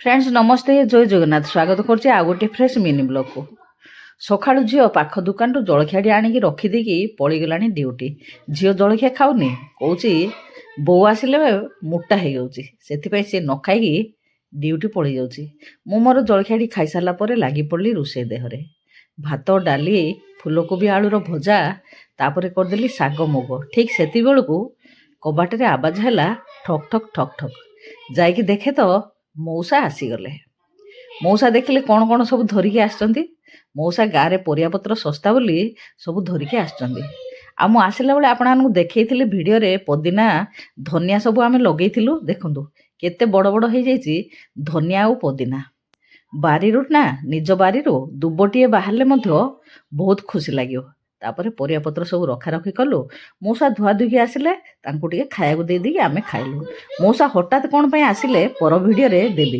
Friends नमस्ते जय जगन्नाथ स्वागत करछि आ गोटे फ्रेश मिनी ब्लॉग को। सकाळु झील पाख दुकान रु जलखिया आनिकी रखिदेकी पड़गलानी ड्यूटी। झील जलखिया खाऊनी कौची बो आसिले मोटा हो जाऊँगी से न खाई ड्यूटी पड़े जाऊँगी। मु मोर जलखिया खाई सारा पर लगी पड़ी रोषे देहरे भात डाली फूलकोबी आलूर भजा तापर करदेली शाग मुग। ठीक से बेलू कबाटे आवाज है ठक ठक ठक ठक जाइकी देखे तो मौसा आसीगले। मौसा देखिले कौन कौन सब धरिकी आसचंदी। मौसा गाँव में परियापत्र सस्ता बोली सब धरिकी आसचंदी। आ मु आसिला बेले आपन देखैथिली वीडियो रे पुदीना धनिया सब आमे लगैथिलु। देखंतु केते बड़ बड़ हो जाइछि धनिया और पुदीना। बारीरु ना निज बारीरु दुबटिए बाहरले मध्य बहुत खुशी लागियो। तापर परियापत्र सब रखा रखी कलु। मौसा धुआ धुकी आसिले तांकु टिके खाइବାକୁ देई आमे खाइलु। मौसा हठात कौन पई आसिले पर वीडियो रे देबी।